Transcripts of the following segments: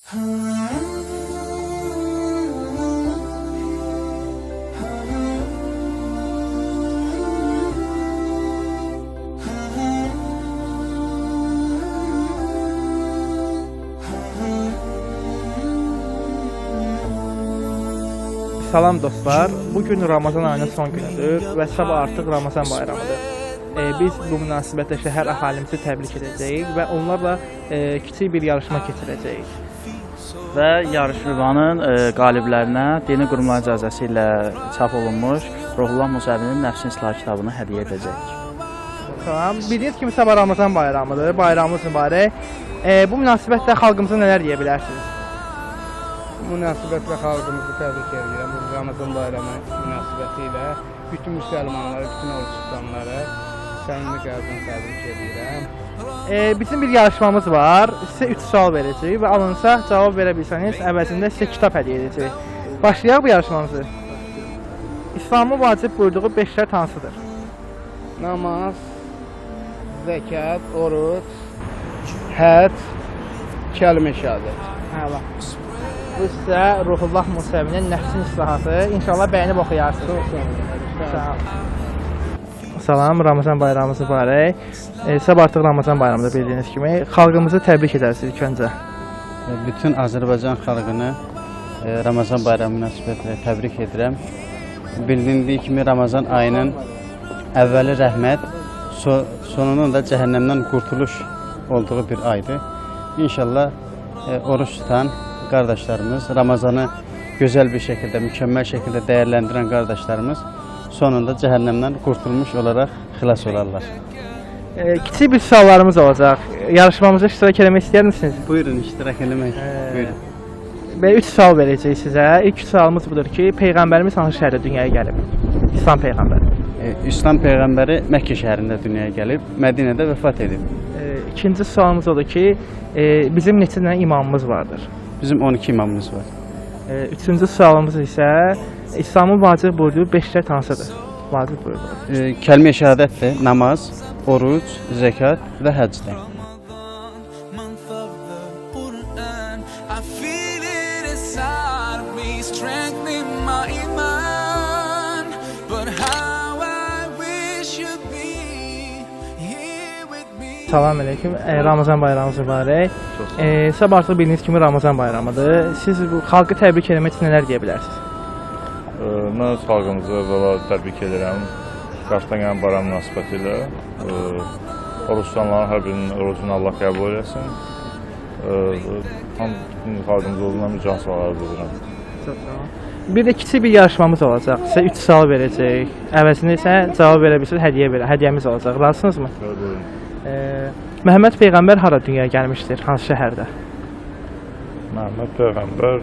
Salam dostlar, bugün Ramazan ayının son günüdür və sabah artıq Ramazan bayramıdır. Biz bu münasibətlə şəhər əhalimizi təbrik edəcəyik və onlarla kiçik bir yarışma keçirəcəyik. Və yarış ünvanın qaliblərinə dini qurumlar icazəsi ilə çap olunmuş Ruhullah Musəvinin Nəfsin İslah kitabını hədiyyə edəcəyik. Tamam, bildiyiniz kimi sabah Ramazan bayramıdır, bayramımız mübarək. Bu münasibətlə xalqımıza nələr deyə bilərsiniz? Münasibətlə xalqımızı təbrik edirəm. Bu Ramazan bayramı münasibətilə bütün müsəlmanları, bütün oruç tutanları səmimi qəlbdən təbrik edirəm. Bizim bir yarışmamız var. Sizə 3 sual verəcəyik və alınsa cavab verə bilsəniz əvəzində sizə kitab hədiyyə edəcəyik. Başlayaq bu yarışmamızı. İslamın vacib buyurduğu 5 şərt hansıdır? Namaz, zəkat, oruc, həcc, kəlmə şəhadət. Hələ. Bu sizə Ruhullah Musəvinin Nəfsin İslahatı. İnşallah bəyənib oxuyarsınız. Sağ olun. Salam, Ramazan bayramımız mübarək. Sabah artıq Ramazan bayramıdır bildiyiniz kimi. Xalqımızı təbrik edərsiniz ilk öncə. Bütün Azərbaycan xalqını Ramazan bayramı münasibətilə təbrik edirəm. Bilindiyi kimi Ramazan ayının əvvəli rəhmət, sonunun da cəhənnəmdən qurtuluş olduğu bir aydır. İnşallah oruç tutan qardaşlarımız, Ramazanı gözəl bir şəkildə, mükəmməl şəkildə dəyərləndirən qardaşlarımız sonunda cəhənnəmdən qurtulmuş olaraq xilas olarlar. Kiçik bir suallarımız olacaq. Yarışmamıza iştirak etmək istəyər misiniz? Buyurun, iştirak eləmək. Buyurun. Və 3 sual verəcəyik sizə. İlk sualımız budur ki, Peyğəmbərimiz hansı şəhərdə dünyaya gəlib? İslam Peyğəmbəri. İslam Peyğəmbəri Məkkə şəhərində dünyaya gəlib, Mədinədə vəfat edib. İkinci sualımız odur ki, bizim neçə dənə imamımız vardır? Bizim 12 imamımız var. Üçüncü sualımız isə İslamın vacib buyurduğu 5 şərt hansıdır? Vacib buyurduğu. Kəlmə şəhadətdir, namaz, oruc, zəkat və həccdir. Salam aleyküm. Ramazan bayramımız mübarək. Sabah artıq bildiyiniz kimi Ramazan bayramıdır. Siz bu xalqı təbrik etmək üçün nələr deyə bilərsiniz? Mən öz xalqımızı belə təbrik edirəm. Qarşıdan gələn bayram münasibətilə. Oruç tutanların hər birinin orucunu Allah qəbul etsin. Bütün xalqımız olduğundan bir can sağlığı edirəm. Çox sağ olun. Bir də kiçik bir yarışmamız olacaq. Sizə 3 sual verəcək. Əvəzində isə cavab verə bilsəniz hədiyyəmiz olacaq. Razısınızmı? Buyurun. Məhəmməd Peyğəmbər hara dünyaya gəlmişdir? Hansı şəhərdə? Məhəmməd Peyğəmbər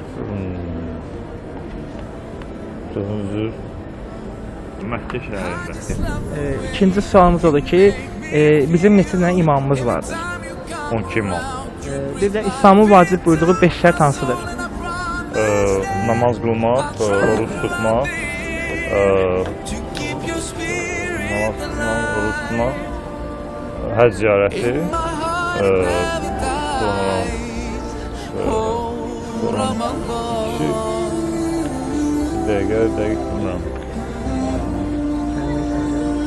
Məkkə şəhərində. İkinci sualımız odur ki, bizim neçə dənə imamımız vardır? 12 imam. Bir də İslamın vacib buyurduğu 5 şərt hansıdır? Namaz qılmaq, oruç tutmaq, həcc ziyarəti, dəqiq bilmirəm.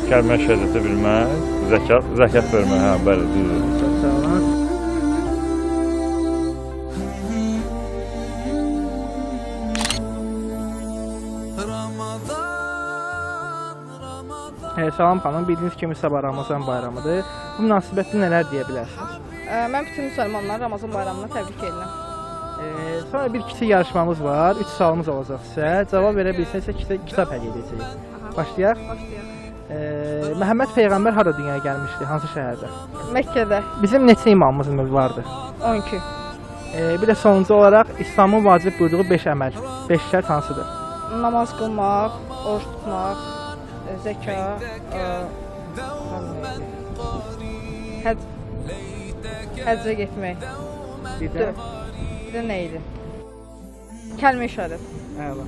Kəlmə şəhadəti bilmək, zəkat vermək, hə, bəli, düzdür. Çox sağ olun. Salam xanım, bildiyiniz kimi sabah Ramazan bayramıdır. Bu münasibətlə nələr deyə bilərsiniz? Mən bütün müsəlmanları Ramazan bayramına təbrik edirəm. Sonra bir kiçik yarışmamız var. 3 sualımız olacaq sizə. Cavab verə bilsənizsə kitab hədiyyə edəcəyik. Başlayaq? Başlayaq. Məhəmməd Peyğəmbər hara dünyaya gəlmişdi? Hansı şəhərdə? Məkkədə Bizim neçə imamımız vardır? 12. Bir də sonuncu olaraq İslamın vacib buyurduğu 5 əməl, 5 şərt hansıdır? Namaz qılmaq, oruç tutmaq, zəkat, həccə getmək. Bir də nə idi? Kəlmə şəhadət. Əla.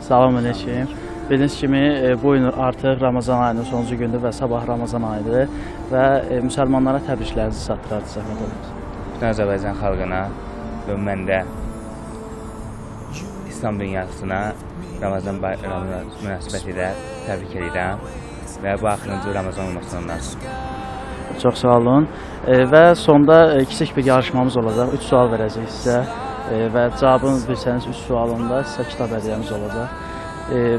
Salam aleyküm. Bildiyiniz kimi bu gün artıq Ramazan ayının sonuncu gündür və sabah Ramazan ayıdır və müsəlmanlara təbriklərinizi çatdırardınız, zəhmət olmaz. Bütün Azərbaycan xalqına və məndə İslam dünyasına Ramazan bayramı münasibətilə təbrik edirəm və bu axırıncı Ramazan olmasından. Çox sağ olun. Və sonda kiçik bir yarışmamız olacaq. 3 sual verəcəyik sizə və cavabını bilsəniz 3 sualında sizə kitab hədiyyəmiz olacaq.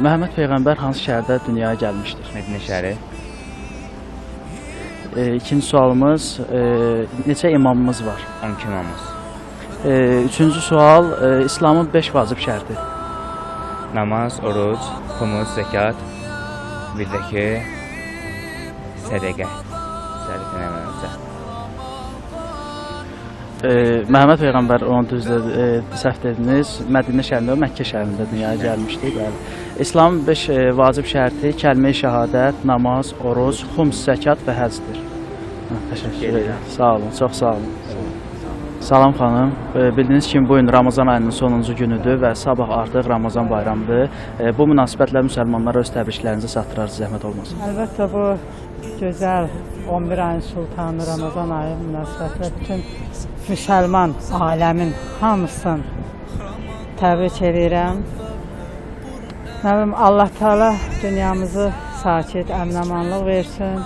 Məhəmməd Peyğəmbər hansı şəhərdə dünyaya gəlmişdir? Mədinə şəhəri. İkinci sualımız, neçə imamımız var? 12 imamımız. Üçüncü sual, İslamın 5 vacib şərti. Namaz, oruc, xumuz, zəkat, bir də ki, sədəqə. Sədəqə nə mənəcək? Məhəmməd Peyğəmbər onu düzdür, səhv dediniz. Mədinə şəhərində, Məkkə şəhərində dünyaya gəlmişdi. Bəli. İslamın 5 vacib şərti kəlmə-i şəhadət, namaz, oruc, xums, zəkat və həcdir. Təşəkkür edirəm. Sağ olun, çox sağ olun. Salam xanım. Bildiyiniz kimi bu gün Ramazan ayının sonuncu günüdür və sabah artıq Ramazan bayramıdır. Bu münasibətlə müsəlmanlara öz təbriklərinizi çatdırardınız, zəhmət olmasın. Əlbəttə bu gözəl 11 ayın sultanı Ramazan ayı münasibətilə bütün müsəlman aləmin hamısını təbrik edirəm. Nə bilim, Allah Teala dünyamızı sakit, əmin-amanlıq versin.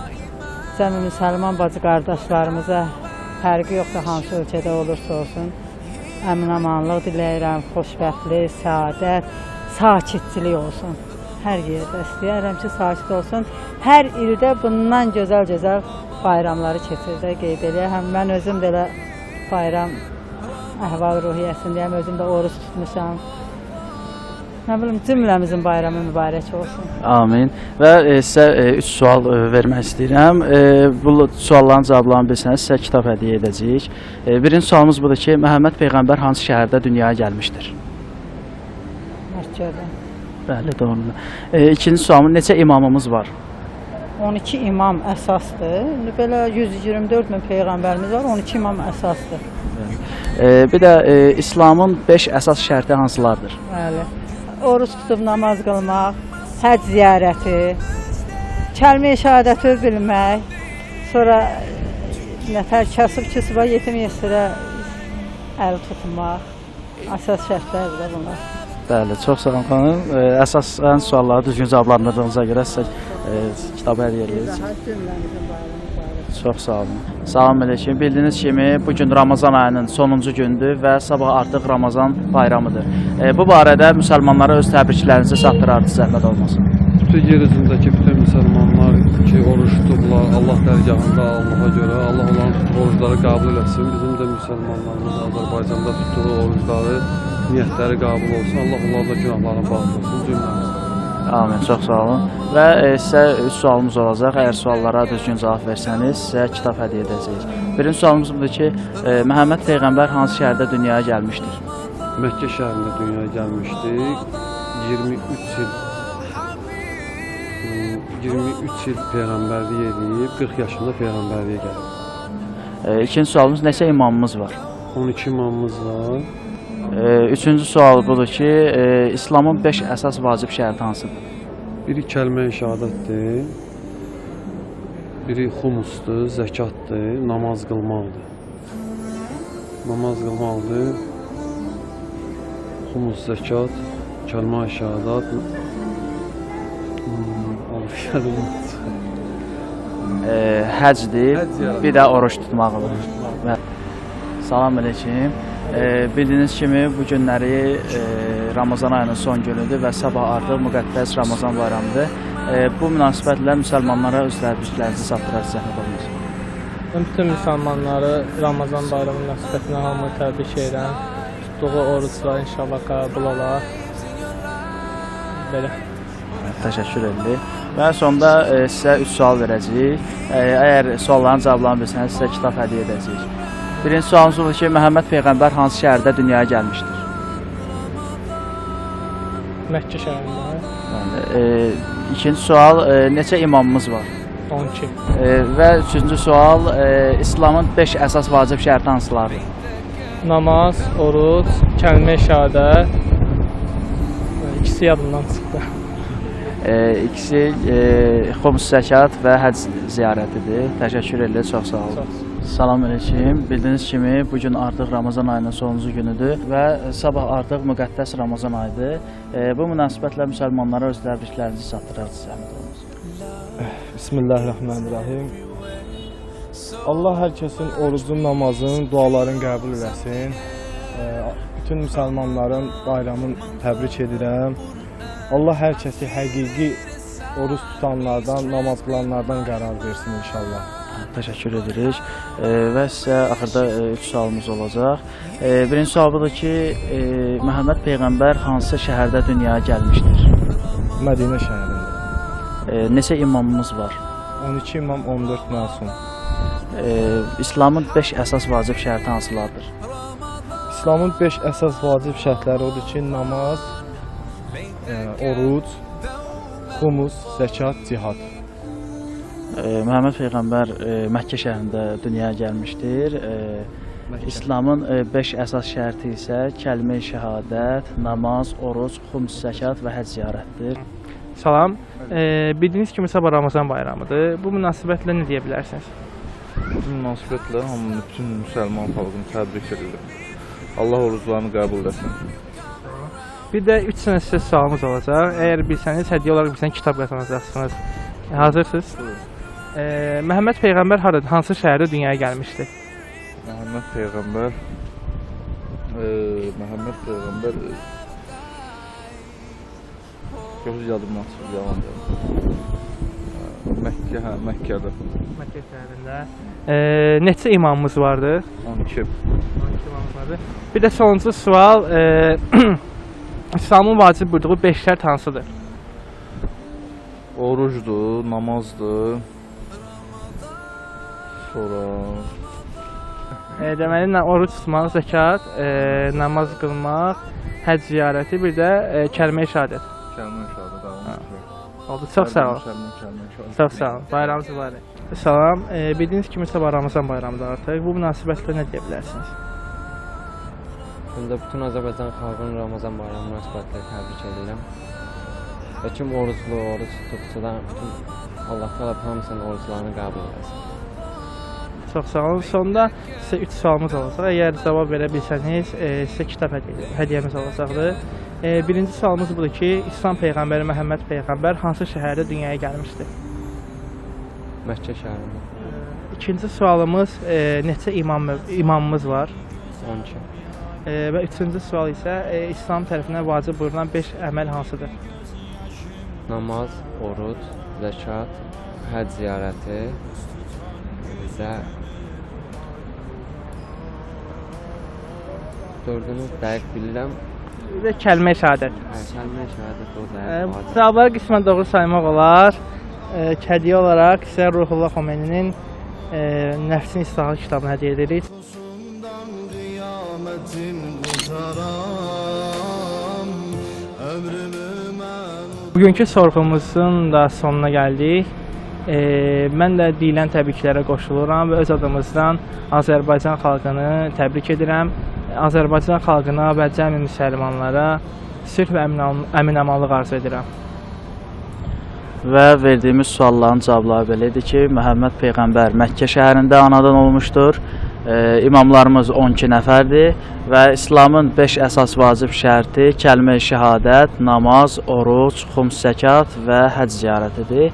Cəmi müsəlman bacı qardaşlarımıza fərqi yoxdur hansı ölkədə olursa olsun. Əmin-amanlıq diləyirəm, xoşbəxtlik, səadət, sakitçilik olsun. Hər yerdə istəyirəm ki, sakit olsun. Hər ildə bundan gözəl-gözəl bayramları keçirdə, qeyd eləyəm. Həm mən özüm də elə bayram əhval-ruhiyyəsindəyəm, özüm də oruç tutmuşam. Nə bilim, cümləmizin bayramı mübarək olsun. Amin. Və sizə 3 sual vermək istəyirəm. Bu sualların cavablarını bilsəniz, sizə kitab hədiyyə edəcəyik. Birinci sualımız budur ki, Məhəmməd Peyğəmbər hansı şəhərdə dünyaya gəlmişdir? Məkkədə. Bəli, doğrudur. İkinci sualımız, neçə imamımız var? 12 imam əsasdır. İndi belə 124 min Peyğəmbərimiz var, 12 imam əsasdır. Bir də İslamın 5 əsas şərti hansılardır? Bəli. Oruç tutub namaz qılmaq, həcc ziyarəti, kəlmə-i şəhadəti bilmək, sonra nətər kasıb-küsuba, yetim-yesirə əl tutmaq, əsas şərtlərdir də bunlar. Bəli, çox sağ olun xanım. Əsasən sualları düzgün cavablandırdığınıza görə sizə kitab hədiyyə edirik. Çox sağ olun. Salam əleykum. Bildiyiniz kimi bu gün Ramazan ayının sonuncu gündür və sabah artıq Ramazan bayramıdır. Bu barədə müsəlmanlara öz təbriklərinizi çatdırardınız, zəhmət olmasın. Bütün yer üzündəki bütün müsəlmanlar ki, oruç tutublar, Allah dərgahında Allaha görə, Allah onların tutduğu orucları qəbul etsin. Bizim də müsəlmanlarımız Azərbaycanda tutduğu orucları, niyyətləri qəbul olsun. Allah onlarla günahlarını bağışlasın cümləmiz. Amin, çox sağ olun. Və sizə 3 sualımız olacaq. Əgər suallara düzgün cavab versəniz, sizə kitab hədiyyə edəcəyik. Birinci sualımız budur ki, Məhəmməd Peyğəmbər hansı şəhərdə dünyaya gəlmişdir? Məkkə şəhərində dünyaya gəlmişdik. 23 il Peyğəmbərlik edib, 40 yaşında Peyğəmbərliyə gəlib. İkinci sualımız, neçə imamımız var? 12 imamımız var. Üçüncü sual budur ki, İslamın 5 əsas vacib şərti hansıdır? Biri kəlmə-i şəhadətdir, biri xumusdur, zəkatdır, namaz qılmaqdır. Namaz qılmaqdır, xumus, zəkat, kəlmə-i şəhadət, həcdir, bir də oruç tutmaqdır. Salam əleykum. Bildiyiniz kimi bu günləri Ramazan ayının son günüdür və sabah artıq müqəddəs Ramazan bayramıdır. Bu münasibətlə müsəlmanlara öz təbriklərinizi çatdırardınız, zəhmət olmasın. Bütün müsəlmanları Ramazan bayramı münasibətinə hamı təbrik edirəm. Tutduğu oruclar inşallah qəbul olar. Belə. Təşəkkür edirik. Və sonda sizə 3 sual verəcəyik. Əgər sualların cavablarını bilsəniz, sizə kitab hədiyyə edəcəyik. Birinci sualımız odur ki, Məhəmməd Peyğəmbər hansı şəhərdə dünyaya gəlmişdir? Məkkə şəhərində. İkinci sual, neçə imamımız var? 12. Və üçüncü sual, İslamın 5 əsas vacib şərti hansılardır? Namaz, oruc, kəlmə-i şəhadət. İkisi yadımdan çıxdı. İkisi Xums zəkat və həcc ziyarətidir. Təşəkkür edirəm, çox sağ olun. Salam əleykum. Bildiyiniz kimi bu gün artıq Ramazan ayının sonuncu günüdür və sabah artıq müqəddəs Ramazan ayıdır. Bu münasibətlə müsəlmanlara öz təbriklərinizi çatdırırsınız, zəhmət olmasa. Bismillahirrahmanirrahim. Allah hər kəsin orucun, namazın, duaların qəbul eləsin. Bütün müsəlmanların bayramını təbrik edirəm. Allah hər kəsi həqiqi oruç tutanlardan, namaz qılanlardan qərar versin inşallah. Təşəkkür edirik və sizə axırda 3 sualımız olacaq. Birinci sual budur ki, Məhəmməd Peyğəmbər hansı şəhərdə dünyaya gəlmişdir? Mədinə şəhərində. Neçə imamımız var? 12 imam, 14 məsum. İslamın 5 əsas vacib şərti hansılardır? İslamın 5 əsas vacib şərtləri odur ki, namaz, oruc, xumus, zəkat, cihad. Məhəmməd Peyğəmbər Məkkə şəhərində dünyaya gəlmişdir. İslamın 5 əsas şərti isə kəlmə-i şəhadət, namaz, oruc, xums, zəkat və həcc ziyarətdir. Salam. Bildiyiniz kimi sabah Ramazan bayramıdır. Bu münasibətlə nə deyə bilərsiniz? Bu münasibətlə hamını, bütün müsəlman xalqını təbrik edirəm. Allah oruclarını qəbul etsin. Bir də 3 sənə sizə sualımız olacaq. Əgər bilsəniz, hədiyyə olaraq bir kitab qazanacaqsınız. Hazırsınız? Məhəmməd Peyğəmbər hansı şəhərdə dünyaya gəlmişdi? Məhəmməd Peyğəmbər Gözü yadımdan çıxıb, yalan deyəm. Məkkədə. Məkkə şəhərində. Neçə imamımız vardı? 12. 12 imamımız vardı. Bir də sonuncu sual, İslamın vacib buyurduğu 5 şərt hansıdır? Orucdur, namazdır. Sonra Deməli, oruç tutmaq, zəkat, namaz qılmaq, həcc ziyarəti, bir də kəlmə-i şəhadət. Kəlmə-i şəhadət. Oldu, çox sağ olun. Çox sağ olun. Bayramınız mübarək. Salam. Bildiyiniz kimi sabah Ramazan bayramıdır artıq. Bu münasibətlə nə deyə bilərsiniz? Bunda bütün Azərbaycan xalqının Ramazan bayramı münasibətlə təbrik edirəm. Və kim oruclu, oruc tutduqçıdan bütün Allah təala hamısının oruclarını qəbul etsin. Çox sağ olun. Sonda sizə 3 sualımız olacaq. Əgər cavab verə bilsəniz, sizə kitab hədiyyəmiz olacaqdır. Birinci sualımız budur ki, İslam Peyğəmbəri Məhəmməd Peyğəmbər hansı şəhərdə dünyaya gəlmişdi? Məkkə şəhərində. İkinci sualımız, neçə imamımız var? 12. Və üçüncü sual isə İslam tərəfindən vacib buyurulan 5 əməl hansıdır? Namaz, oruc, zəkat, həcc ziyarəti və dördünü dəqiq bilirəm. Və kəlmə-i şəhadət. Kəlmə-i şəhadət o dəqiq. Cavabları qismən doğru saymaq olar. Hədiyyə olaraq sizə Ruhullah Xomeyninin Nəfsin İslahı kitabını hədiyyə edirik. Bugünkü sorğumuzun da sonuna gəldik. Mən də deyilən təbriklərə qoşuluram və öz adımızdan Azərbaycan xalqını təbrik edirəm. Azərbaycan xalqına və cəmi müsəlmanlara sülh və əmin-amanlıq arzu edirəm. Və verdiyimiz sualların cavabları belə idi ki, Məhəmməd Peyğəmbər Məkkə şəhərində anadan olmuşdur. İmamlarımız 12 nəfərdir və İslamın 5 əsas vacib şərti kəlmə-i şəhadət, namaz, oruc, xums, zəkat və həcc ziyarətidir.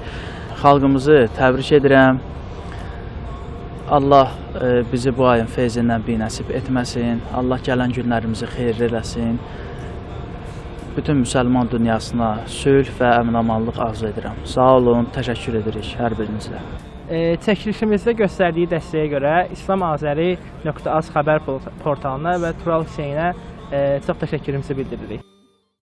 Xalqımızı təbrik edirəm. Allah bizi bu ayın feyzindən binəsib etməsin. Allah gələn günlərimizi xeyirli eləsin. Bütün müsəlman dünyasına sülh və əmin-amanlıq arzu edirəm. Sağ olun, təşəkkür edirik hər birinizə. Çəkilişimizdə göstərdiyi dəstəyə görə İslamazəri.az xəbər portalına və Tural Hüseynə çox təşəkkürümüzü bildiririk.